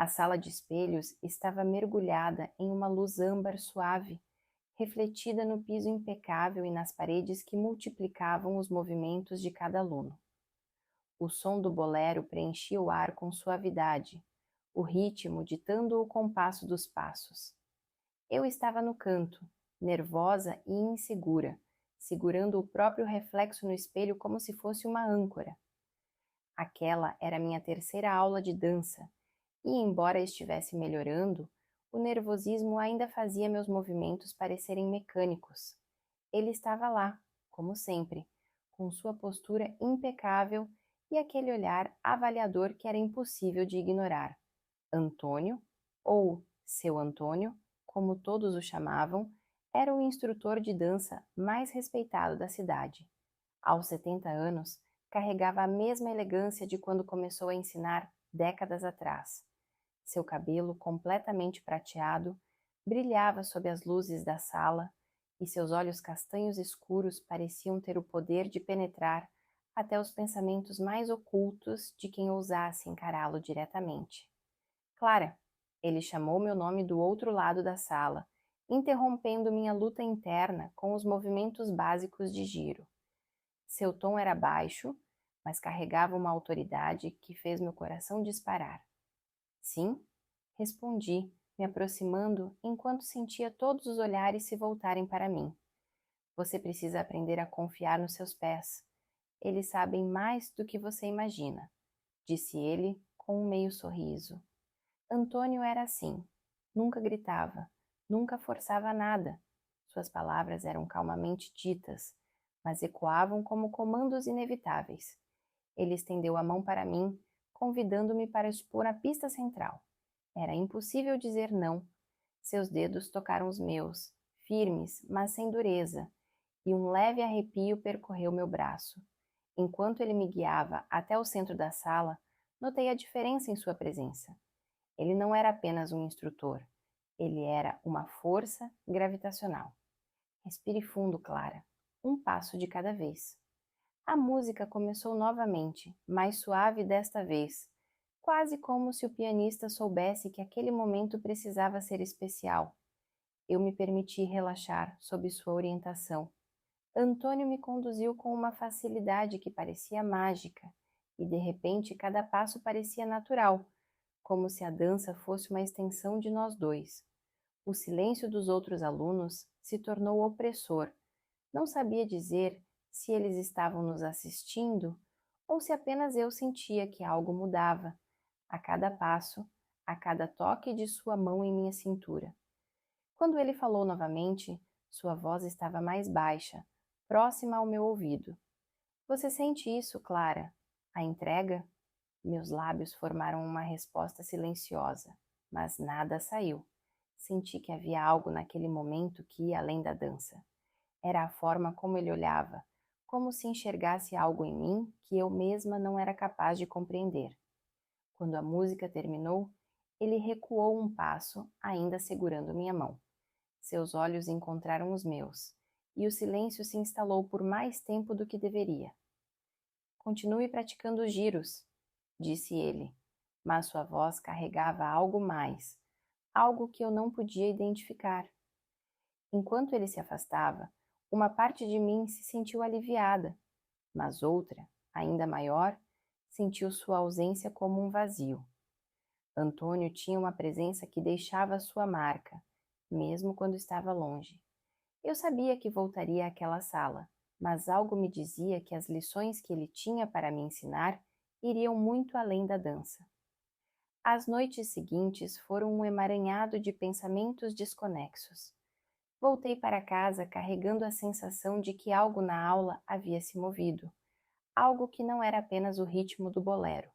A sala de espelhos estava mergulhada em uma luz âmbar suave, refletida no piso impecável e nas paredes que multiplicavam os movimentos de cada aluno. O som do bolero preenchia o ar com suavidade, o ritmo ditando o compasso dos passos. Eu estava no canto, nervosa e insegura, segurando o próprio reflexo no espelho como se fosse uma âncora. Aquela era minha terceira aula de dança, e embora estivesse melhorando, o nervosismo ainda fazia meus movimentos parecerem mecânicos. Ele estava lá, como sempre, com sua postura impecável e aquele olhar avaliador que era impossível de ignorar. Antônio, ou seu Antônio, como todos o chamavam, era o instrutor de dança mais respeitado da cidade. Aos 70 anos, carregava a mesma elegância de quando começou a ensinar décadas atrás. Seu cabelo, completamente prateado, brilhava sob as luzes da sala e seus olhos castanhos escuros pareciam ter o poder de penetrar até os pensamentos mais ocultos de quem ousasse encará-lo diretamente. Clara, ele chamou meu nome do outro lado da sala, interrompendo minha luta interna com os movimentos básicos de giro. Seu tom era baixo, mas carregava uma autoridade que fez meu coração disparar. Sim, respondi, me aproximando enquanto sentia todos os olhares se voltarem para mim. Você precisa aprender a confiar nos seus pés. Eles sabem mais do que você imagina, disse ele com um meio sorriso. Antônio era assim. Nunca gritava, nunca forçava nada. Suas palavras eram calmamente ditas, mas ecoavam como comandos inevitáveis. Ele estendeu a mão para mim, convidando-me para expor a pista central. Era impossível dizer não. Seus dedos tocaram os meus, firmes, mas sem dureza, e um leve arrepio percorreu meu braço. Enquanto ele me guiava até o centro da sala, notei a diferença em sua presença. Ele não era apenas um instrutor, ele era uma força gravitacional. Respire fundo, Clara. Um passo de cada vez. A música começou novamente, mais suave desta vez, quase como se o pianista soubesse que aquele momento precisava ser especial. Eu me permiti relaxar sob sua orientação. Antônio me conduziu com uma facilidade que parecia mágica, e de repente cada passo parecia natural, como se a dança fosse uma extensão de nós dois. O silêncio dos outros alunos se tornou opressor. Não sabia dizer se eles estavam nos assistindo ou se apenas eu sentia que algo mudava, a cada passo, a cada toque de sua mão em minha cintura. Quando ele falou novamente, sua voz estava mais baixa, próxima ao meu ouvido. Você sente isso, Clara? A entrega? Meus lábios formaram uma resposta silenciosa, mas nada saiu. Senti que havia algo naquele momento que ia além da dança. Era a forma como ele olhava, como se enxergasse algo em mim que eu mesma não era capaz de compreender. Quando a música terminou, ele recuou um passo, ainda segurando minha mão. Seus olhos encontraram os meus, e o silêncio se instalou por mais tempo do que deveria. Continue praticando os giros, disse ele, mas sua voz carregava algo mais, algo que eu não podia identificar. Enquanto ele se afastava, uma parte de mim se sentiu aliviada, mas outra, ainda maior, sentiu sua ausência como um vazio. Antônio tinha uma presença que deixava sua marca, mesmo quando estava longe. Eu sabia que voltaria àquela sala, mas algo me dizia que as lições que ele tinha para me ensinar iriam muito além da dança. As noites seguintes foram um emaranhado de pensamentos desconexos. Voltei para casa carregando a sensação de que algo na aula havia se movido, algo que não era apenas o ritmo do bolero.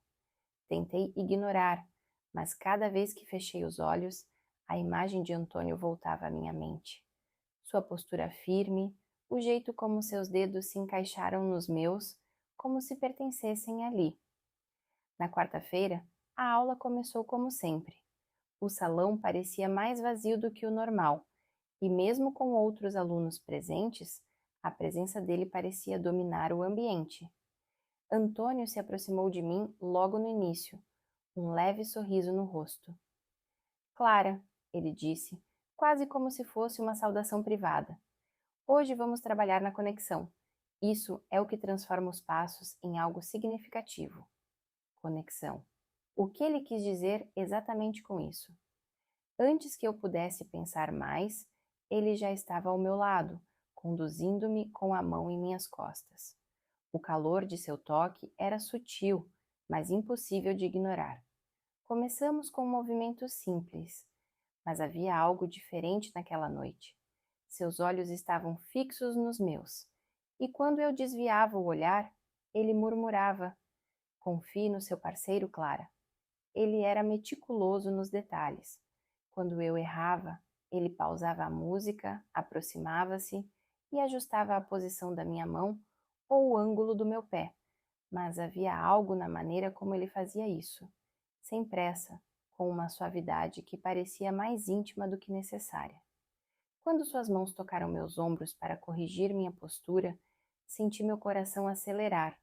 Tentei ignorar, mas cada vez que fechei os olhos, a imagem de Antônio voltava à minha mente. Sua postura firme, o jeito como seus dedos se encaixaram nos meus, como se pertencessem ali. Na quarta-feira, a aula começou como sempre. O salão parecia mais vazio do que o normal, e mesmo com outros alunos presentes, a presença dele parecia dominar o ambiente. Antônio se aproximou de mim logo no início, um leve sorriso no rosto. Clara, ele disse, quase como se fosse uma saudação privada. Hoje vamos trabalhar na conexão. Isso é o que transforma os passos em algo significativo. Conexão. O que ele quis dizer exatamente com isso? Antes que eu pudesse pensar mais, ele já estava ao meu lado, conduzindo-me com a mão em minhas costas. O calor de seu toque era sutil, mas impossível de ignorar. Começamos com um movimento simples, mas havia algo diferente naquela noite. Seus olhos estavam fixos nos meus, e quando eu desviava o olhar, ele murmurava: Confie no seu parceiro, Clara. Ele era meticuloso nos detalhes. Quando eu errava, ele pausava a música, aproximava-se e ajustava a posição da minha mão ou o ângulo do meu pé, mas havia algo na maneira como ele fazia isso, sem pressa, com uma suavidade que parecia mais íntima do que necessária. Quando suas mãos tocaram meus ombros para corrigir minha postura, senti meu coração acelerar.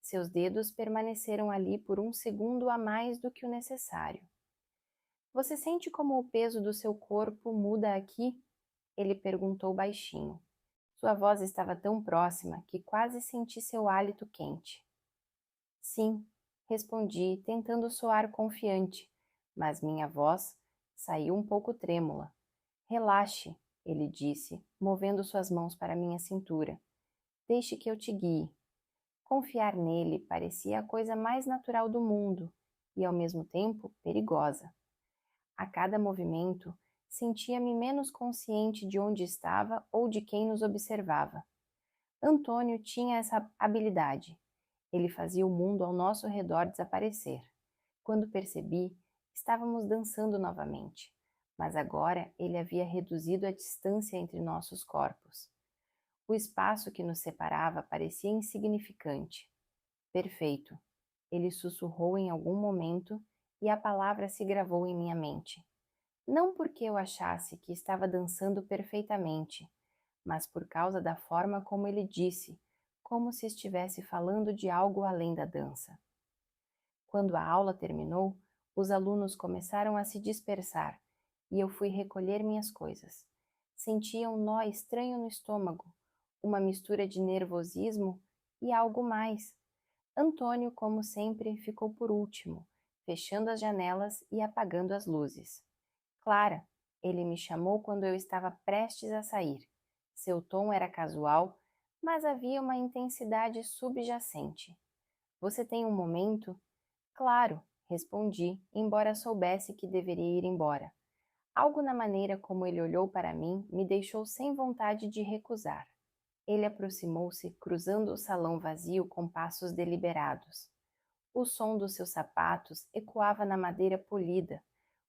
Seus dedos permaneceram ali por um segundo a mais do que o necessário. Você sente como o peso do seu corpo muda aqui? Ele perguntou baixinho. Sua voz estava tão próxima que quase senti seu hálito quente. Sim, respondi, tentando soar confiante, mas minha voz saiu um pouco trêmula. Relaxe, ele disse, movendo suas mãos para minha cintura. Deixe que eu te guie. Confiar nele parecia a coisa mais natural do mundo e, ao mesmo tempo, perigosa. A cada movimento, sentia-me menos consciente de onde estava ou de quem nos observava. Antônio tinha essa habilidade. Ele fazia o mundo ao nosso redor desaparecer. Quando percebi, estávamos dançando novamente, mas agora ele havia reduzido a distância entre nossos corpos. O espaço que nos separava parecia insignificante. Perfeito. Ele sussurrou em algum momento e a palavra se gravou em minha mente. Não porque eu achasse que estava dançando perfeitamente, mas por causa da forma como ele disse, como se estivesse falando de algo além da dança. Quando a aula terminou, os alunos começaram a se dispersar e eu fui recolher minhas coisas. Sentia um nó estranho no estômago, uma mistura de nervosismo e algo mais. Antônio, como sempre, ficou por último, fechando as janelas e apagando as luzes. Clara, ele me chamou quando eu estava prestes a sair. Seu tom era casual, mas havia uma intensidade subjacente. Você tem um momento? Claro, respondi, embora soubesse que deveria ir embora. Algo na maneira como ele olhou para mim me deixou sem vontade de recusar. Ele aproximou-se, cruzando o salão vazio com passos deliberados. O som dos seus sapatos ecoava na madeira polida,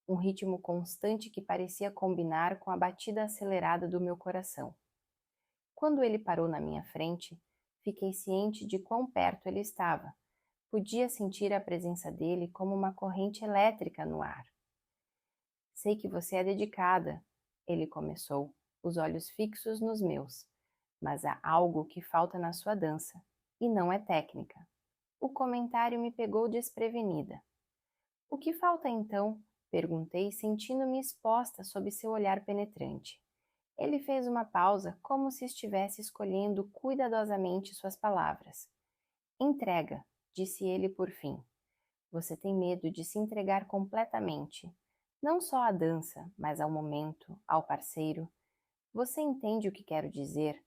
um ritmo constante que parecia combinar com a batida acelerada do meu coração. Quando ele parou na minha frente, fiquei ciente de quão perto ele estava. Podia sentir a presença dele como uma corrente elétrica no ar. Sei que você é dedicada, ele começou, os olhos fixos nos meus. Mas há algo que falta na sua dança, e não é técnica. O comentário me pegou desprevenida. O que falta então? Perguntei, sentindo-me exposta sob seu olhar penetrante. Ele fez uma pausa, como se estivesse escolhendo cuidadosamente suas palavras. Entrega, disse ele por fim. Você tem medo de se entregar completamente, não só à dança, mas ao momento, ao parceiro. Você entende o que quero dizer?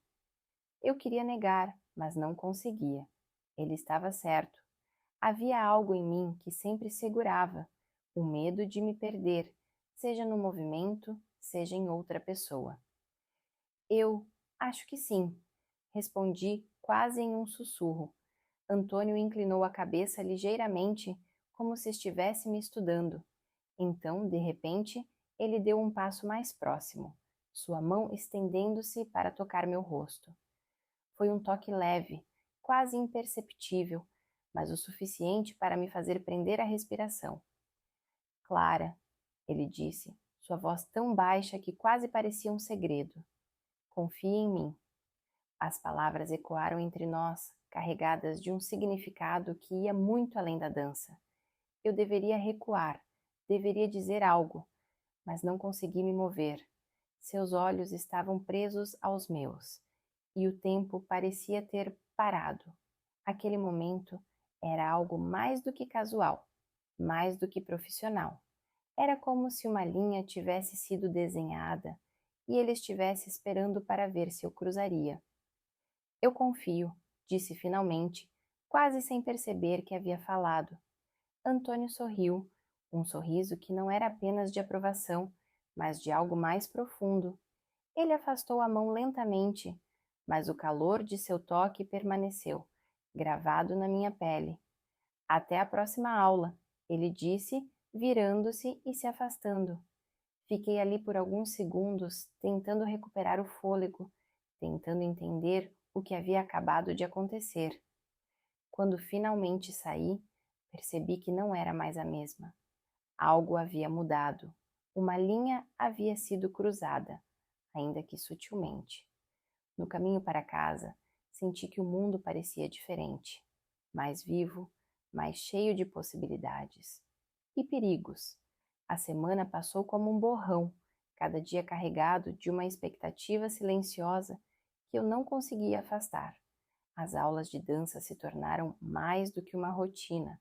Eu queria negar, mas não conseguia. Ele estava certo. Havia algo em mim que sempre segurava, o medo de me perder, seja no movimento, seja em outra pessoa. Eu acho que sim, respondi quase em um sussurro. Antônio inclinou a cabeça ligeiramente, como se estivesse me estudando. Então, de repente, ele deu um passo mais próximo, sua mão estendendo-se para tocar meu rosto. Foi um toque leve, quase imperceptível, mas o suficiente para me fazer prender a respiração. Clara, ele disse, sua voz tão baixa que quase parecia um segredo. Confie em mim. As palavras ecoaram entre nós, carregadas de um significado que ia muito além da dança. Eu deveria recuar, deveria dizer algo, mas não consegui me mover. Seus olhos estavam presos aos meus, e o tempo parecia ter parado. Aquele momento era algo mais do que casual, mais do que profissional. Era como se uma linha tivesse sido desenhada e ele estivesse esperando para ver se eu cruzaria. Eu confio, disse finalmente, quase sem perceber que havia falado. Antônio sorriu, um sorriso que não era apenas de aprovação, mas de algo mais profundo. Ele afastou a mão lentamente, mas o calor de seu toque permaneceu, gravado na minha pele. Até a próxima aula, ele disse, virando-se e se afastando. Fiquei ali por alguns segundos, tentando recuperar o fôlego, tentando entender o que havia acabado de acontecer. Quando finalmente saí, percebi que não era mais a mesma. Algo havia mudado. Uma linha havia sido cruzada, ainda que sutilmente. No caminho para casa, senti que o mundo parecia diferente, mais vivo, mais cheio de possibilidades. E perigos. A semana passou como um borrão, cada dia carregado de uma expectativa silenciosa que eu não conseguia afastar. As aulas de dança se tornaram mais do que uma rotina,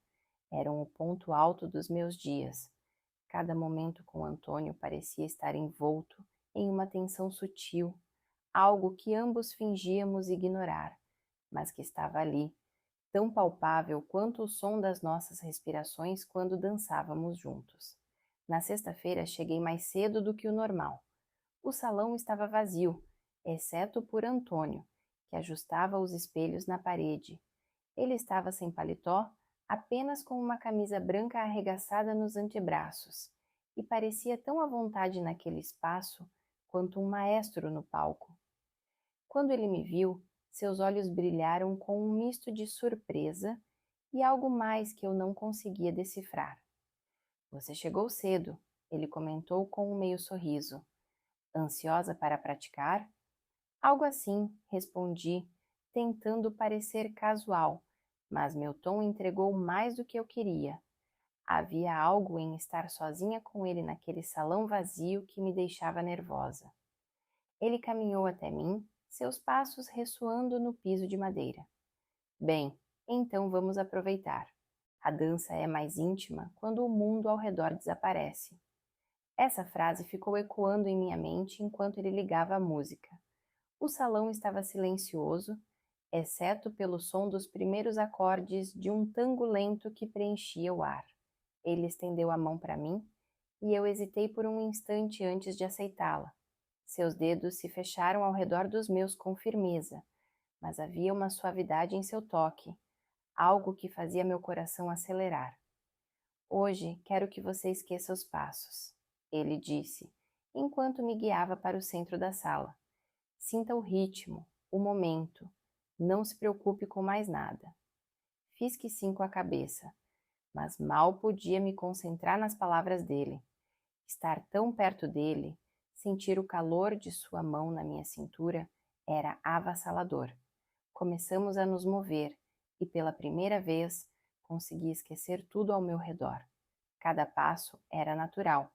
eram o ponto alto dos meus dias. Cada momento com Antônio parecia estar envolto em uma tensão sutil, algo que ambos fingíamos ignorar, mas que estava ali, tão palpável quanto o som das nossas respirações quando dançávamos juntos. Na sexta-feira cheguei mais cedo do que o normal. O salão estava vazio, exceto por Antônio, que ajustava os espelhos na parede. Ele estava sem paletó, apenas com uma camisa branca arregaçada nos antebraços, e parecia tão à vontade naquele espaço quanto um maestro no palco. Quando ele me viu, seus olhos brilharam com um misto de surpresa e algo mais que eu não conseguia decifrar. Você chegou cedo, ele comentou com um meio sorriso. Ansiosa para praticar? Algo assim, respondi, tentando parecer casual, mas meu tom entregou mais do que eu queria. Havia algo em estar sozinha com ele naquele salão vazio que me deixava nervosa. Ele caminhou até mim, seus passos ressoando no piso de madeira. Bem, então vamos aproveitar. A dança é mais íntima quando o mundo ao redor desaparece. Essa frase ficou ecoando em minha mente enquanto ele ligava a música. O salão estava silencioso, exceto pelo som dos primeiros acordes de um tango lento que preenchia o ar. Ele estendeu a mão para mim e eu hesitei por um instante antes de aceitá-la. Seus dedos se fecharam ao redor dos meus com firmeza, mas havia uma suavidade em seu toque, algo que fazia meu coração acelerar. Hoje quero que você esqueça os passos, ele disse, enquanto me guiava para o centro da sala. Sinta o ritmo, o momento. Não se preocupe com mais nada. Fiz que sim com a cabeça, mas mal podia me concentrar nas palavras dele. Estar tão perto dele, sentir o calor de sua mão na minha cintura, era avassalador. Começamos a nos mover e, pela primeira vez, consegui esquecer tudo ao meu redor. Cada passo era natural,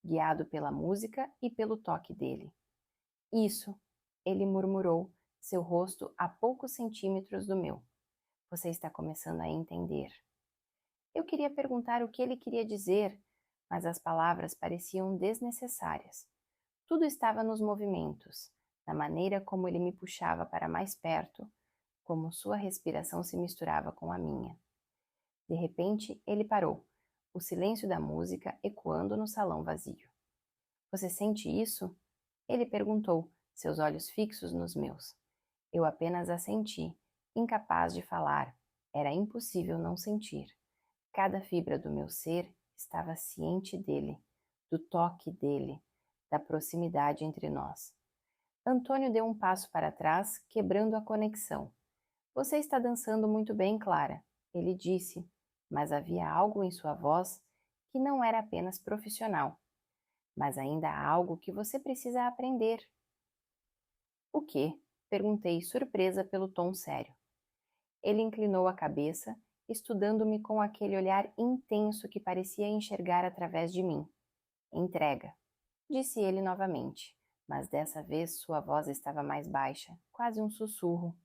guiado pela música e pelo toque dele. Isso, ele murmurou, seu rosto a poucos centímetros do meu. Você está começando a entender. Eu queria perguntar o que ele queria dizer, mas as palavras pareciam desnecessárias. Tudo estava nos movimentos, na maneira como ele me puxava para mais perto, como sua respiração se misturava com a minha. De repente, ele parou, o silêncio da música ecoando no salão vazio. Você sente isso? Ele perguntou, seus olhos fixos nos meus. Eu apenas assenti, incapaz de falar. Era impossível não sentir. Cada fibra do meu ser estava ciente dele, do toque dele, da proximidade entre nós. Antônio deu um passo para trás, quebrando a conexão. Você está dançando muito bem, Clara, ele disse, mas havia algo em sua voz que não era apenas profissional. Mas ainda há algo que você precisa aprender. O quê? Perguntei, surpresa pelo tom sério. Ele inclinou a cabeça estudando-me com aquele olhar intenso que parecia enxergar através de mim. Entrega, disse ele novamente, mas dessa vez sua voz estava mais baixa, quase um sussurro.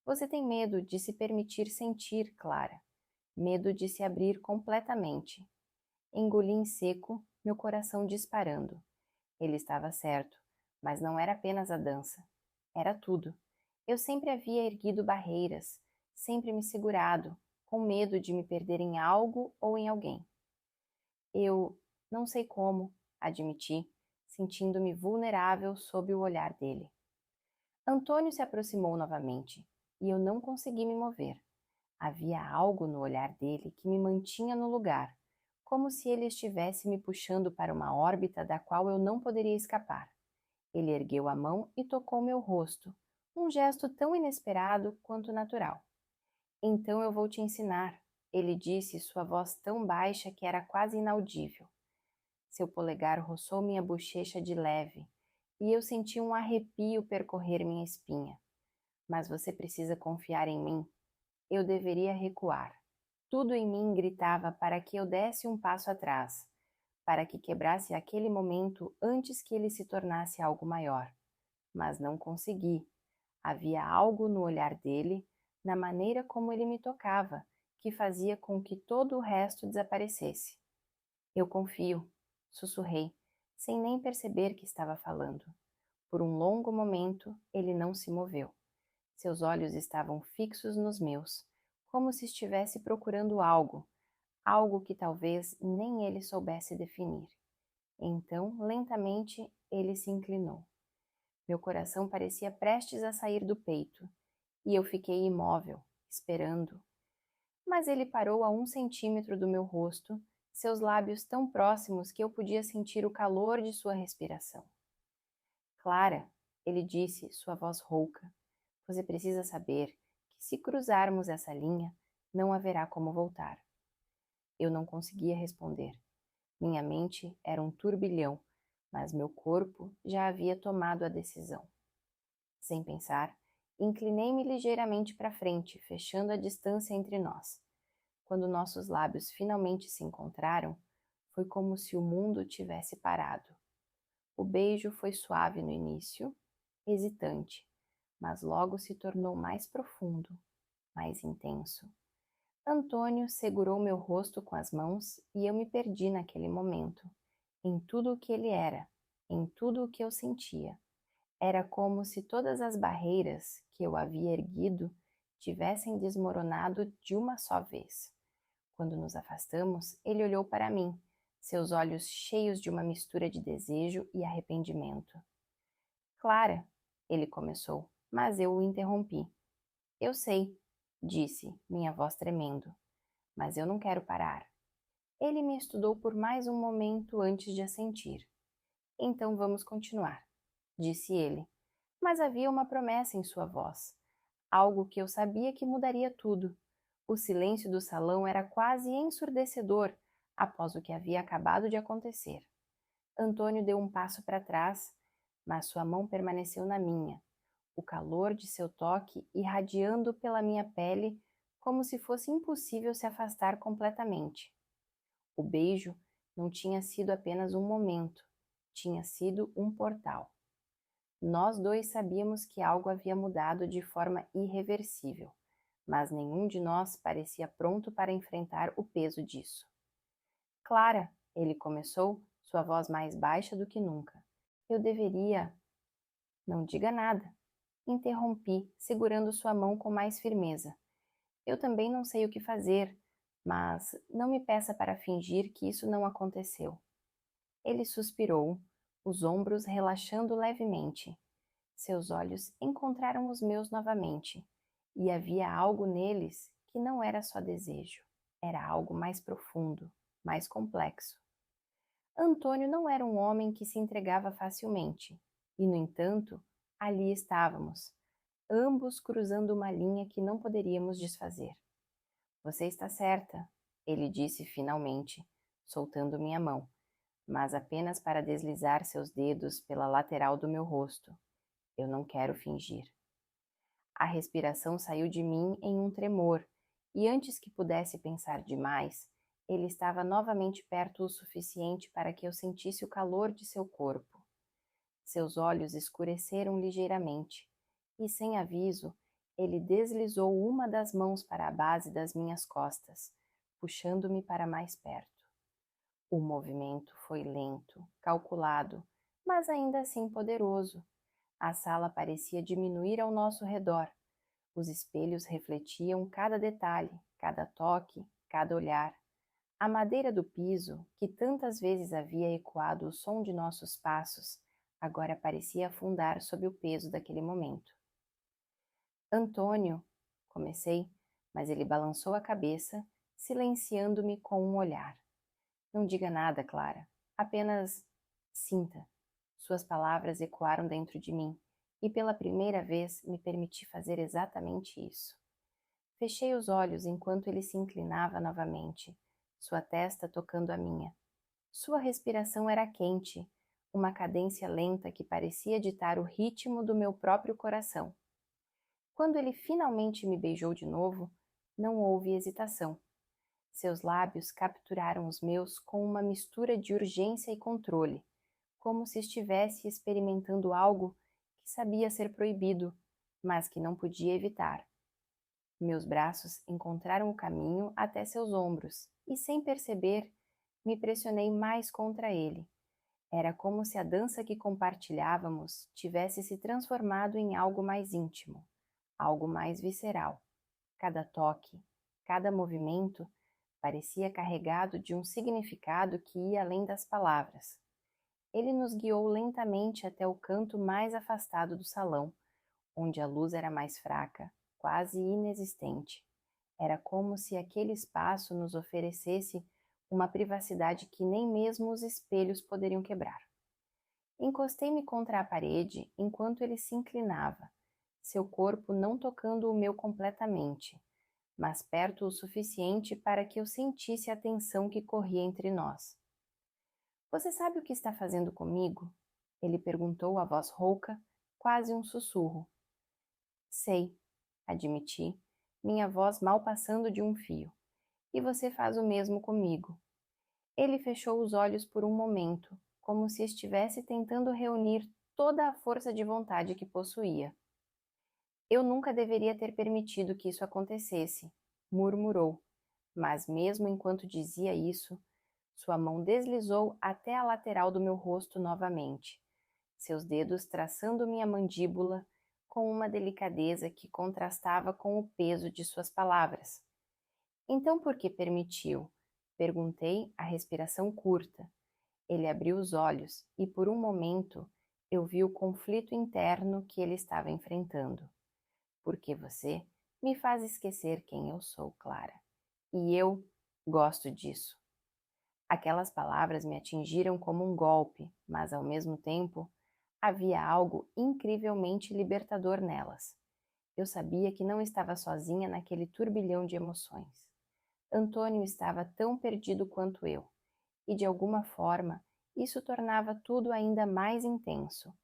Você tem medo de se permitir sentir, Clara. Medo de se abrir completamente. Engoli em seco, meu coração disparando. Ele estava certo, mas não era apenas a dança. Era tudo. Eu sempre havia erguido barreiras, sempre me segurado, com medo de me perder em algo ou em alguém. Eu não sei como, admiti, sentindo-me vulnerável sob o olhar dele. Antônio se aproximou novamente, e eu não consegui me mover. Havia algo no olhar dele que me mantinha no lugar, como se ele estivesse me puxando para uma órbita da qual eu não poderia escapar. Ele ergueu a mão e tocou meu rosto, um gesto tão inesperado quanto natural. Então eu vou te ensinar, ele disse, sua voz tão baixa que era quase inaudível. Seu polegar roçou minha bochecha de leve, e eu senti um arrepio percorrer minha espinha. Mas você precisa confiar em mim. Eu deveria recuar. Tudo em mim gritava para que eu desse um passo atrás, para que quebrasse aquele momento antes que ele se tornasse algo maior. Mas não consegui. Havia algo no olhar dele, na maneira como ele me tocava, que fazia com que todo o resto desaparecesse. Eu confio, sussurrei, sem nem perceber que estava falando. Por um longo momento, ele não se moveu. Seus olhos estavam fixos nos meus, como se estivesse procurando algo, algo que talvez nem ele soubesse definir. Então, lentamente, ele se inclinou. Meu coração parecia prestes a sair do peito, e eu fiquei imóvel, esperando. Mas ele parou a 1 centímetro do meu rosto, seus lábios tão próximos que eu podia sentir o calor de sua respiração. Clara, ele disse, sua voz rouca, você precisa saber que se cruzarmos essa linha, não haverá como voltar. Eu não conseguia responder. Minha mente era um turbilhão, mas meu corpo já havia tomado a decisão. Sem pensar, inclinei-me ligeiramente para frente, fechando a distância entre nós. Quando nossos lábios finalmente se encontraram, foi como se o mundo tivesse parado. O beijo foi suave no início, hesitante, mas logo se tornou mais profundo, mais intenso. Antônio segurou meu rosto com as mãos e eu me perdi naquele momento, em tudo o que ele era, em tudo o que eu sentia. Era como se todas as barreiras que eu havia erguido tivessem desmoronado de uma só vez. Quando nos afastamos, ele olhou para mim, seus olhos cheios de uma mistura de desejo e arrependimento. Clara, ele começou, mas eu o interrompi. Eu sei, disse, minha voz tremendo, mas eu não quero parar. Ele me estudou por mais um momento antes de assentir. Então vamos continuar, disse ele, mas havia uma promessa em sua voz, algo que eu sabia que mudaria tudo. O silêncio do salão era quase ensurdecedor após o que havia acabado de acontecer. Antônio deu um passo para trás, mas sua mão permaneceu na minha, o calor de seu toque irradiando pela minha pele como se fosse impossível se afastar completamente. O beijo não tinha sido apenas um momento, tinha sido um portal. Nós dois sabíamos que algo havia mudado de forma irreversível, mas nenhum de nós parecia pronto para enfrentar o peso disso. Clara, ele começou, sua voz mais baixa do que nunca. Eu deveria... Não diga nada. Interrompi, segurando sua mão com mais firmeza. Eu também não sei o que fazer, mas não me peça para fingir que isso não aconteceu. Ele suspirou, os ombros relaxando levemente. Seus olhos encontraram os meus novamente, e havia algo neles que não era só desejo, era algo mais profundo, mais complexo. Antônio não era um homem que se entregava facilmente, e, no entanto, ali estávamos, ambos cruzando uma linha que não poderíamos desfazer. Você está certa, ele disse finalmente, soltando minha mão, mas apenas para deslizar seus dedos pela lateral do meu rosto. Eu não quero fingir. A respiração saiu de mim em um tremor, e antes que pudesse pensar demais, ele estava novamente perto o suficiente para que eu sentisse o calor de seu corpo. Seus olhos escureceram ligeiramente, e sem aviso, ele deslizou uma das mãos para a base das minhas costas, puxando-me para mais perto. O movimento foi lento, calculado, mas ainda assim poderoso. A sala parecia diminuir ao nosso redor. Os espelhos refletiam cada detalhe, cada toque, cada olhar. A madeira do piso, que tantas vezes havia ecoado o som de nossos passos, agora parecia afundar sob o peso daquele momento. Antônio, comecei, mas ele balançou a cabeça, silenciando-me com um olhar. Não diga nada, Clara. Apenas sinta. Suas palavras ecoaram dentro de mim, e pela primeira vez me permiti fazer exatamente isso. Fechei os olhos enquanto ele se inclinava novamente, sua testa tocando a minha. Sua respiração era quente, uma cadência lenta que parecia ditar o ritmo do meu próprio coração. Quando ele finalmente me beijou de novo, não houve hesitação. Seus lábios capturaram os meus com uma mistura de urgência e controle, como se estivesse experimentando algo que sabia ser proibido, mas que não podia evitar. Meus braços encontraram o caminho até seus ombros e, sem perceber, me pressionei mais contra ele. Era como se a dança que compartilhávamos tivesse se transformado em algo mais íntimo, algo mais visceral. Cada toque, cada movimento parecia carregado de um significado que ia além das palavras. Ele nos guiou lentamente até o canto mais afastado do salão, onde a luz era mais fraca, quase inexistente. Era como se aquele espaço nos oferecesse uma privacidade que nem mesmo os espelhos poderiam quebrar. Encostei-me contra a parede enquanto ele se inclinava, seu corpo não tocando o meu completamente, mas perto o suficiente para que eu sentisse a tensão que corria entre nós. Você sabe o que está fazendo comigo? Ele perguntou a voz rouca, quase um sussurro. Sei, admiti, minha voz mal passando de um fio. E você faz o mesmo comigo. Ele fechou os olhos por um momento, como se estivesse tentando reunir toda a força de vontade que possuía. Eu nunca deveria ter permitido que isso acontecesse, murmurou, mas mesmo enquanto dizia isso, sua mão deslizou até a lateral do meu rosto novamente, seus dedos traçando minha mandíbula com uma delicadeza que contrastava com o peso de suas palavras. Então por que permitiu? Perguntei, a respiração curta. Ele abriu os olhos e por um momento eu vi o conflito interno que ele estava enfrentando. Porque você me faz esquecer quem eu sou, Clara. E eu gosto disso. Aquelas palavras me atingiram como um golpe, mas ao mesmo tempo havia algo incrivelmente libertador nelas. Eu sabia que não estava sozinha naquele turbilhão de emoções. Antônio estava tão perdido quanto eu, e de alguma forma isso tornava tudo ainda mais intenso.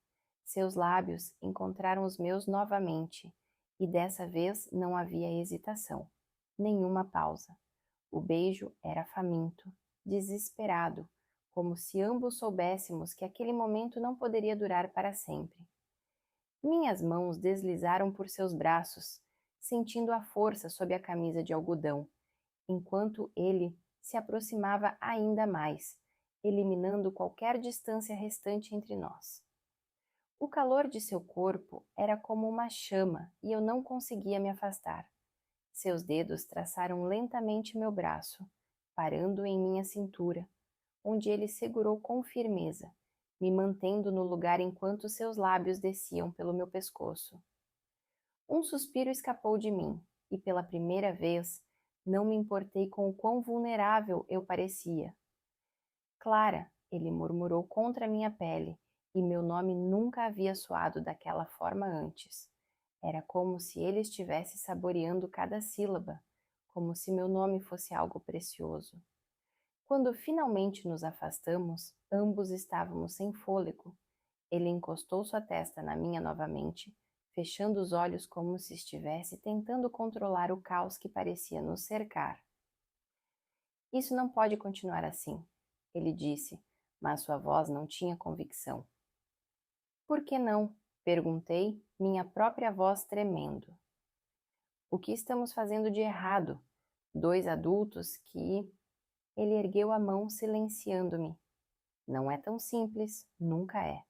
Seus lábios encontraram os meus novamente, e dessa vez não havia hesitação, nenhuma pausa. O beijo era faminto, desesperado, como se ambos soubéssemos que aquele momento não poderia durar para sempre. Minhas mãos deslizaram por seus braços, sentindo a força sob a camisa de algodão, enquanto ele se aproximava ainda mais, eliminando qualquer distância restante entre nós. O calor de seu corpo era como uma chama e eu não conseguia me afastar. Seus dedos traçaram lentamente meu braço, parando em minha cintura, onde ele segurou com firmeza, me mantendo no lugar enquanto seus lábios desciam pelo meu pescoço. Um suspiro escapou de mim, e pela primeira vez não me importei com o quão vulnerável eu parecia. Clara, ele murmurou contra minha pele, e meu nome nunca havia soado daquela forma antes. Era como se ele estivesse saboreando cada sílaba, como se meu nome fosse algo precioso. Quando finalmente nos afastamos, ambos estávamos sem fôlego. Ele encostou sua testa na minha novamente, fechando os olhos como se estivesse tentando controlar o caos que parecia nos cercar. Isso não pode continuar assim, ele disse, mas sua voz não tinha convicção. Por que não? Perguntei, minha própria voz tremendo. O que estamos fazendo de errado? Dois adultos que... Ele ergueu a mão silenciando-me. Não é tão simples, nunca é.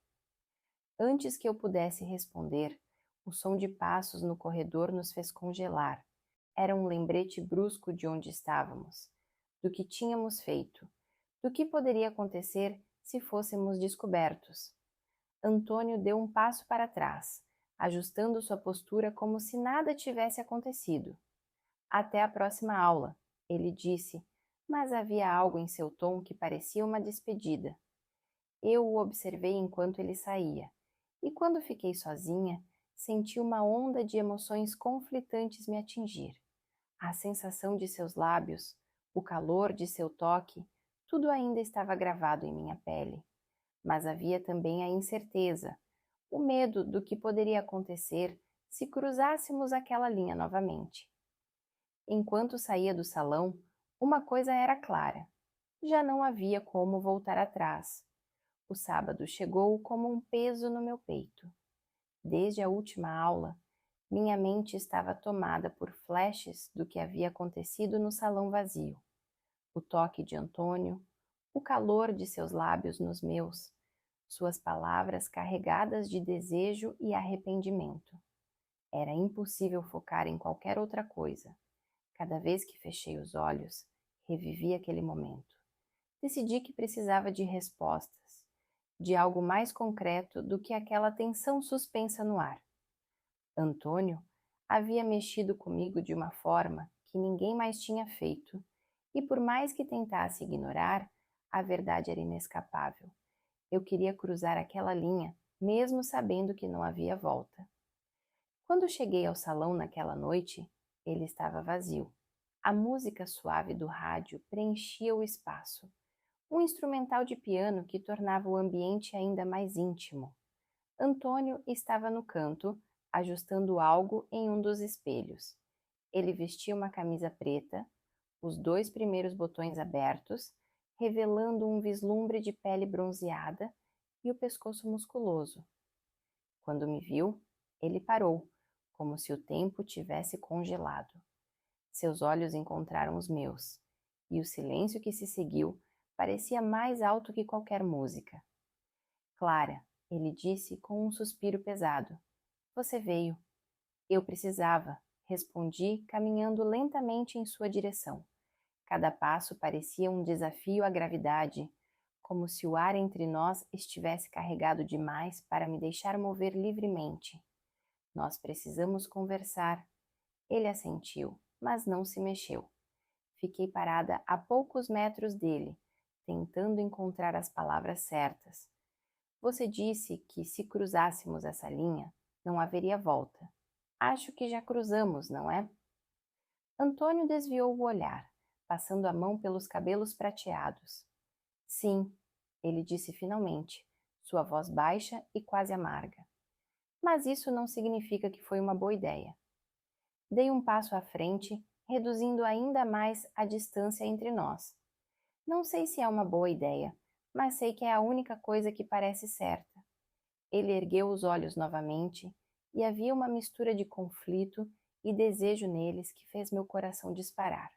Antes que eu pudesse responder, o som de passos no corredor nos fez congelar. Era um lembrete brusco de onde estávamos, do que tínhamos feito, do que poderia acontecer se fôssemos descobertos. Antônio deu um passo para trás, ajustando sua postura como se nada tivesse acontecido. Até a próxima aula, ele disse, mas havia algo em seu tom que parecia uma despedida. Eu o observei enquanto ele saía, e quando fiquei sozinha, senti uma onda de emoções conflitantes me atingir. A sensação de seus lábios, o calor de seu toque, tudo ainda estava gravado em minha pele. Mas havia também a incerteza, o medo do que poderia acontecer se cruzássemos aquela linha novamente. Enquanto saía do salão, uma coisa era clara. Já não havia como voltar atrás. O sábado chegou como um peso no meu peito. Desde a última aula, minha mente estava tomada por flashes do que havia acontecido no salão vazio. O toque de Antônio, o calor de seus lábios nos meus, suas palavras carregadas de desejo e arrependimento. Era impossível focar em qualquer outra coisa. Cada vez que fechei os olhos, revivi aquele momento. Decidi que precisava de respostas, de algo mais concreto do que aquela tensão suspensa no ar. Antônio havia mexido comigo de uma forma que ninguém mais tinha feito, e por mais que tentasse ignorar, a verdade era inescapável. Eu queria cruzar aquela linha, mesmo sabendo que não havia volta. Quando cheguei ao salão naquela noite, ele estava vazio. A música suave do rádio preenchia o espaço. Um instrumental de piano que tornava o ambiente ainda mais íntimo. Antônio estava no canto, ajustando algo em um dos espelhos. Ele vestia uma camisa preta, os dois primeiros botões abertos, revelando um vislumbre de pele bronzeada e o pescoço musculoso. Quando me viu, ele parou, como se o tempo tivesse congelado. Seus olhos encontraram os meus, e o silêncio que se seguiu parecia mais alto que qualquer música. Clara, ele disse com um suspiro pesado. Você veio. Eu precisava, respondi, caminhando lentamente em sua direção. Cada passo parecia um desafio à gravidade, como se o ar entre nós estivesse carregado demais para me deixar mover livremente. Nós precisamos conversar. Ele assentiu, mas não se mexeu. Fiquei parada a poucos metros dele, tentando encontrar as palavras certas. Você disse que se cruzássemos essa linha, não haveria volta. Acho que já cruzamos, não é? Antônio desviou o olhar, passando a mão pelos cabelos prateados. Sim, ele disse finalmente, sua voz baixa e quase amarga. Mas isso não significa que foi uma boa ideia. Dei um passo à frente, reduzindo ainda mais a distância entre nós. Não sei se é uma boa ideia, mas sei que é a única coisa que parece certa. Ele ergueu os olhos novamente e havia uma mistura de conflito e desejo neles que fez meu coração disparar.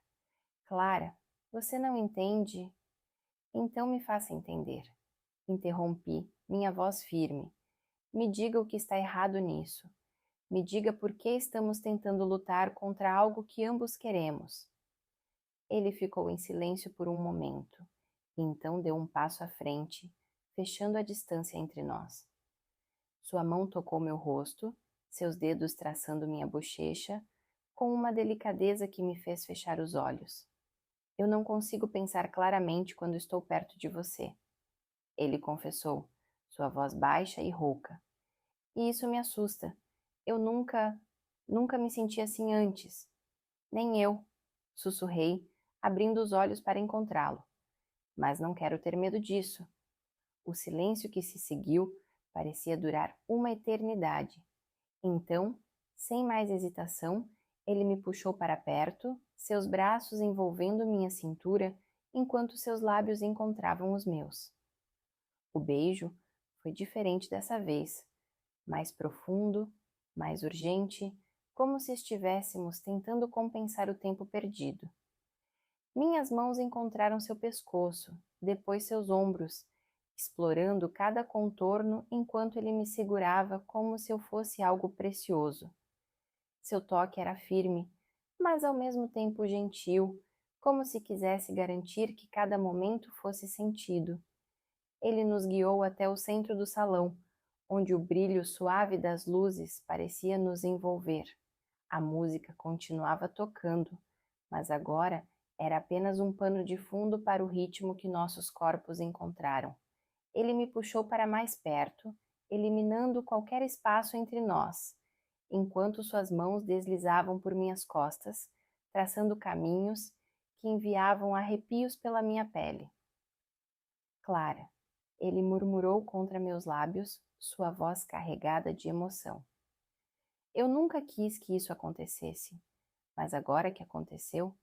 Clara, você não entende? Então me faça entender. Interrompi, minha voz firme. Me diga o que está errado nisso. Me diga por que estamos tentando lutar contra algo que ambos queremos. Ele ficou em silêncio por um momento, e então deu um passo à frente, fechando a distância entre nós. Sua mão tocou meu rosto, seus dedos traçando minha bochecha, com uma delicadeza que me fez fechar os olhos. Eu não consigo pensar claramente quando estou perto de você. Ele confessou, sua voz baixa e rouca. E isso me assusta. Eu nunca me senti assim antes. Nem eu, sussurrei, abrindo os olhos para encontrá-lo. Mas não quero ter medo disso. O silêncio que se seguiu parecia durar uma eternidade. Então, sem mais hesitação, ele me puxou para perto, seus braços envolvendo minha cintura enquanto seus lábios encontravam os meus. O beijo foi diferente dessa vez, mais profundo, mais urgente, como se estivéssemos tentando compensar o tempo perdido. Minhas mãos encontraram seu pescoço, depois seus ombros, explorando cada contorno enquanto ele me segurava como se eu fosse algo precioso. Seu toque era firme, mas ao mesmo tempo gentil, como se quisesse garantir que cada momento fosse sentido. Ele nos guiou até o centro do salão, onde o brilho suave das luzes parecia nos envolver. A música continuava tocando, mas agora era apenas um pano de fundo para o ritmo que nossos corpos encontraram. Ele me puxou para mais perto, eliminando qualquer espaço entre nós, enquanto suas mãos deslizavam por minhas costas, traçando caminhos que enviavam arrepios pela minha pele. Clara, ele murmurou contra meus lábios, sua voz carregada de emoção. Eu nunca quis que isso acontecesse, mas agora que aconteceu,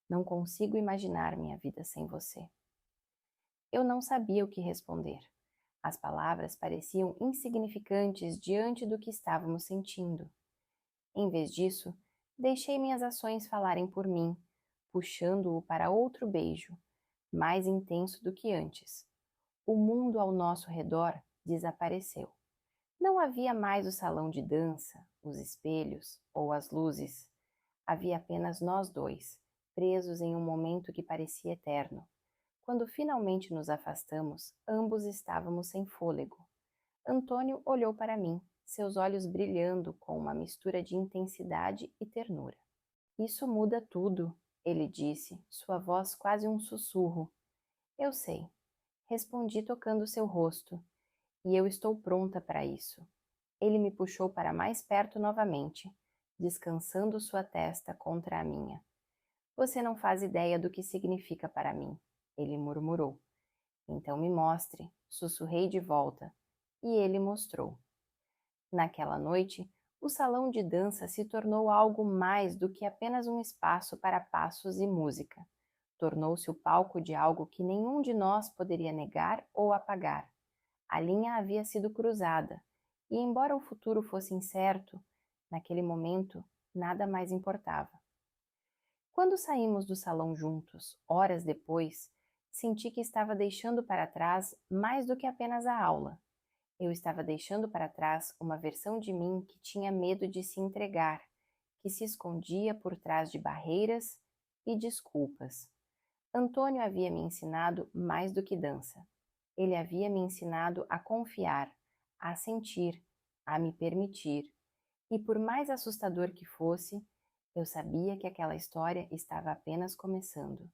não consigo imaginar minha vida sem você. Eu não sabia o que responder. As palavras pareciam insignificantes diante do que estávamos sentindo. Em vez disso, deixei minhas ações falarem por mim, puxando-o para outro beijo, mais intenso do que antes. O mundo ao nosso redor desapareceu. Não havia mais o salão de dança, os espelhos ou as luzes. Havia apenas nós dois, presos em um momento que parecia eterno. Quando finalmente nos afastamos, ambos estávamos sem fôlego. Antônio olhou para mim, seus olhos brilhando com uma mistura de intensidade e ternura. Isso muda tudo, ele disse, sua voz quase um sussurro. Eu sei, respondi tocando seu rosto, e eu estou pronta para isso. Ele me puxou para mais perto novamente, descansando sua testa contra a minha. Você não faz ideia do que significa para mim, ele murmurou. Então me mostre, sussurrei de volta, e ele mostrou. Naquela noite, o salão de dança se tornou algo mais do que apenas um espaço para passos e música. Tornou-se o palco de algo que nenhum de nós poderia negar ou apagar. A linha havia sido cruzada, e embora o futuro fosse incerto, naquele momento nada mais importava. Quando saímos do salão juntos, horas depois, senti que estava deixando para trás mais do que apenas a aula. Eu estava deixando para trás uma versão de mim que tinha medo de se entregar, que se escondia por trás de barreiras e desculpas. Antônio havia me ensinado mais do que dança. Ele havia me ensinado a confiar, a sentir, a me permitir. E por mais assustador que fosse, eu sabia que aquela história estava apenas começando.